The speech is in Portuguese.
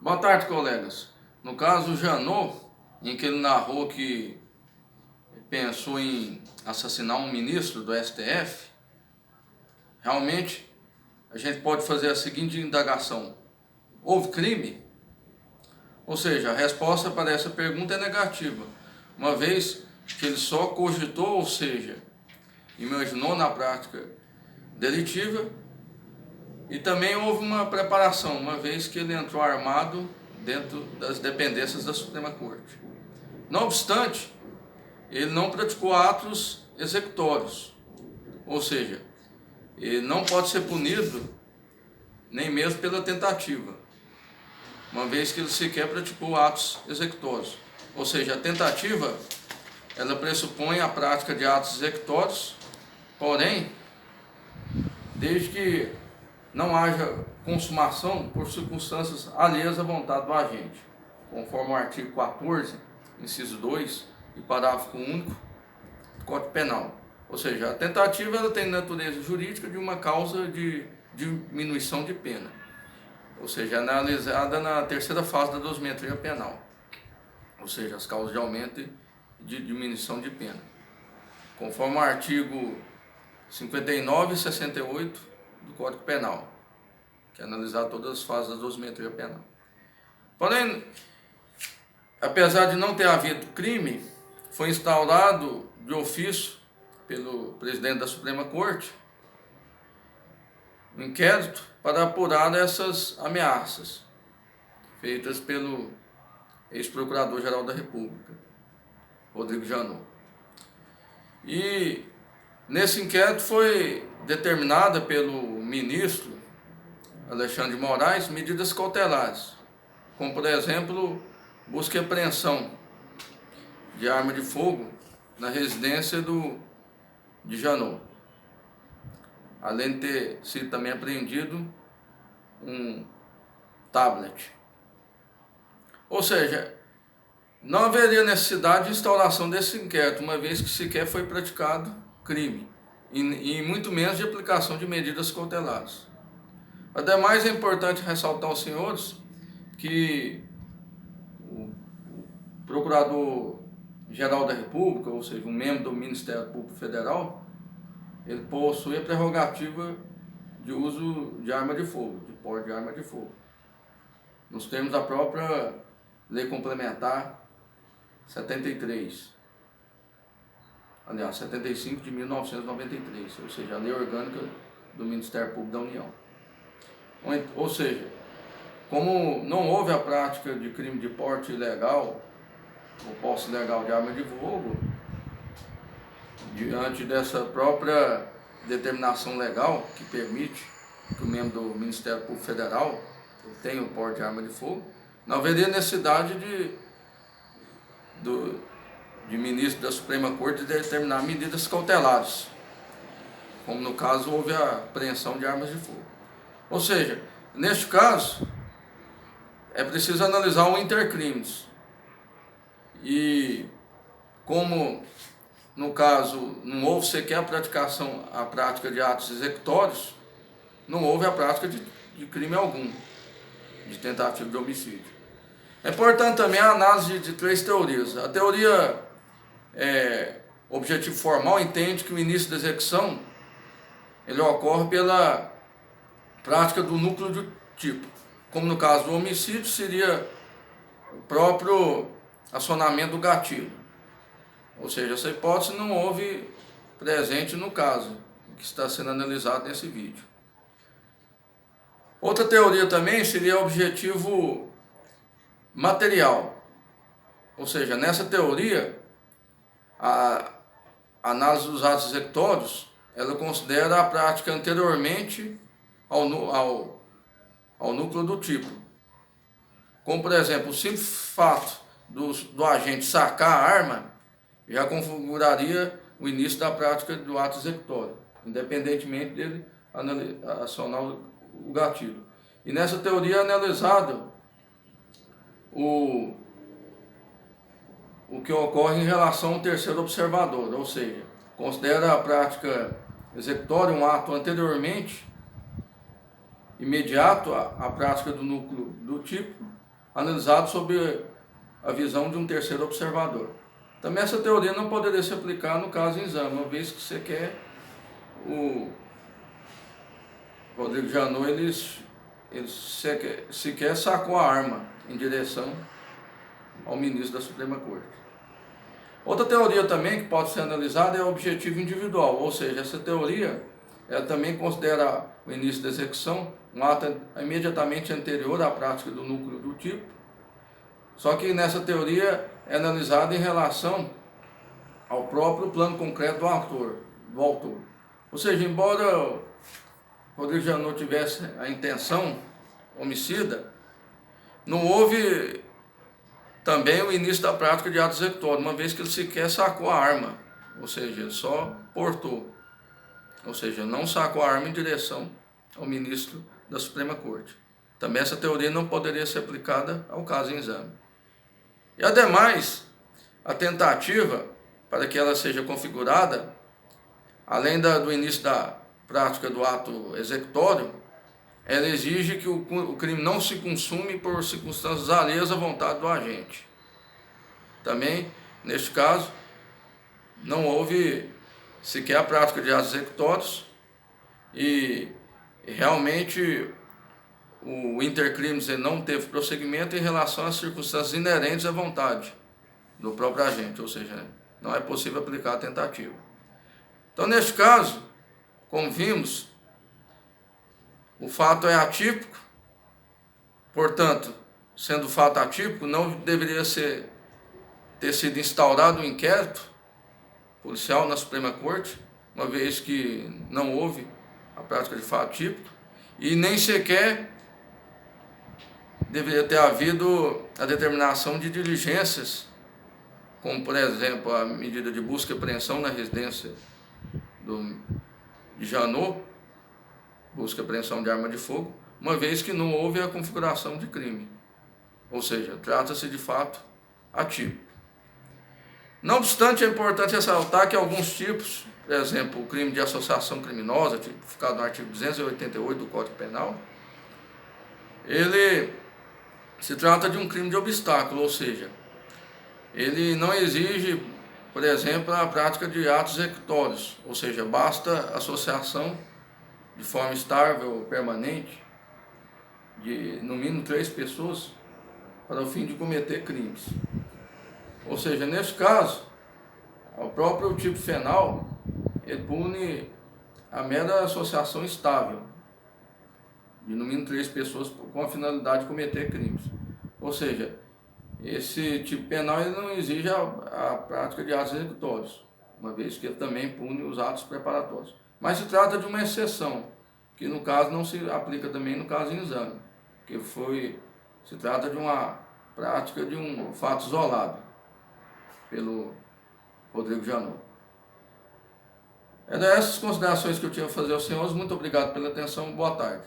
Boa tarde, colegas. No caso Janot, em que ele narrou que pensou em assassinar um ministro do STF, realmente a gente pode fazer a seguinte indagação: houve crime? Ou seja, a resposta para essa pergunta é negativa, uma vez que ele só cogitou, ou seja, imaginou na prática delitiva, e também houve uma preparação, uma vez que ele entrou armado dentro das dependências da Suprema Corte. Não obstante, ele não praticou atos executórios, ou seja, ele não pode ser punido nem mesmo pela tentativa, uma vez que ele sequer praticou atos executórios. Ou seja, a tentativa, ela pressupõe a prática de atos executórios, porém, desde que não haja consumação por circunstâncias alheias à vontade do agente, conforme o artigo 14, inciso 2 e parágrafo único do Código Penal. Ou seja, a tentativa ela tem natureza jurídica de uma causa de diminuição de pena, ou seja, analisada na terceira fase da dosimetria penal, ou seja, as causas de aumento e de diminuição de pena, conforme o artigo 59 e 68 do Código Penal, que é analisar todas as fases da dosimetria penal. Porém, apesar de não ter havido crime, foi instaurado de ofício pelo presidente da Suprema Corte um inquérito para apurar essas ameaças feitas pelo ex-procurador-geral da República, Rodrigo Janot. E nesse inquérito foi determinada pelo ministro Alexandre de Moraes medidas cautelares, como por exemplo, busca e apreensão de arma de fogo na residência de Janot, além de ter sido também apreendido um tablet. Ou seja, não haveria necessidade de instauração desse inquérito, uma vez que sequer foi praticado crime, e muito menos de aplicação de medidas cautelares. Ademais, é importante ressaltar aos senhores que o Procurador-Geral da República, ou seja, um membro do Ministério Público Federal, ele possui a prerrogativa de uso de arma de fogo, de porte de arma de fogo, nos termos da própria Lei Complementar 73, aliás, 75 de 1993, ou seja, a Lei Orgânica do Ministério Público da União. Ou seja, como não houve a prática de crime de porte ilegal ou posse ilegal de arma de fogo, diante dessa própria determinação legal que permite que o membro do Ministério Público Federal tenha o porte de arma de fogo, não haveria necessidade de ministro da Suprema Corte determinar medidas cautelares, como no caso houve a apreensão de armas de fogo. Ou seja, neste caso, é preciso analisar o intercrimes. E como no caso não houve sequer a prática de atos executórios, não houve a prática de crime algum, de tentativa de homicídio. É importante também a análise de três teorias. A teoria objetivo formal entende que o início da execução ele ocorre pela prática do núcleo do tipo, como no caso do homicídio seria o próprio acionamento do gatilho, ou seja, essa hipótese não houve presente no caso que está sendo analisado nesse vídeo. Outra teoria também seria o objetivo material, ou seja, nessa teoria a análise dos atos executórios ela considera a prática anteriormente ao núcleo do tipo, como por exemplo o simples fato do agente sacar a arma já configuraria o início da prática do ato executório, independentemente dele acionar o gatilho. E nessa teoria é analisado o que ocorre em relação ao terceiro observador, ou seja, considera a prática executória um ato anteriormente imediato à prática do núcleo do tipo, analisado sob a visão de um terceiro observador. Também essa teoria não poderia se aplicar no caso em exame, uma vez que você quer o Rodrigo Janot, ele sequer sacou a arma em direção ao ministro da Suprema Corte. Outra teoria também que pode ser analisada é o objetivo individual, ou seja, essa teoria ela também considera o início da execução um ato imediatamente anterior à prática do núcleo do tipo, só que nessa teoria é analisada em relação ao próprio plano concreto do autor. Ou seja, embora Rodrigo Janot tivesse a intenção homicida, não houve também o início da prática de ato executório, uma vez que ele sequer sacou a arma, ou seja, ele só portou, ou seja, não sacou a arma em direção ao ministro da Suprema Corte. Também essa teoria não poderia ser aplicada ao caso em exame. E ademais, a tentativa para que ela seja configurada, além do início da prática do ato executório, ela exige que o crime não se consume por circunstâncias alheias à vontade do agente. Também, neste caso, não houve sequer a prática de atos executórios e realmente o intercrimes não teve prosseguimento em relação às circunstâncias inerentes à vontade do próprio agente, ou seja, não é possível aplicar a tentativa. Então, neste caso, como vimos, o fato é atípico, portanto, sendo fato atípico, não deveria ter sido instaurado um inquérito policial na Suprema Corte, uma vez que não houve a prática de fato típico, e nem sequer deveria ter havido a determinação de diligências, como, por exemplo, a medida de busca e apreensão na residência de Janot, busca e apreensão de arma de fogo, uma vez que não houve a configuração de crime. Ou seja, trata-se de fato atípico. Não obstante, é importante ressaltar que alguns tipos, por exemplo, o crime de associação criminosa, tipificado no artigo 288 do Código Penal, ele se trata de um crime de obstáculo, ou seja, ele não exige, por exemplo, a prática de atos executórios, ou seja, basta associação de forma estável ou permanente de no mínimo 3 pessoas para o fim de cometer crimes. Ou seja, nesse caso, o próprio tipo penal ele pune a mera associação estável de no mínimo 3 pessoas com a finalidade de cometer crimes. Ou seja, esse tipo penal ele não exige a prática de atos executórios, uma vez que ele também pune os atos preparatórios. Mas se trata de uma exceção, que no caso não se aplica também no caso em exame, que se trata de uma prática de um fato isolado pelo Rodrigo Janot. Eram essas considerações que eu tinha a fazer aos senhores. Muito obrigado pela atenção. Boa tarde.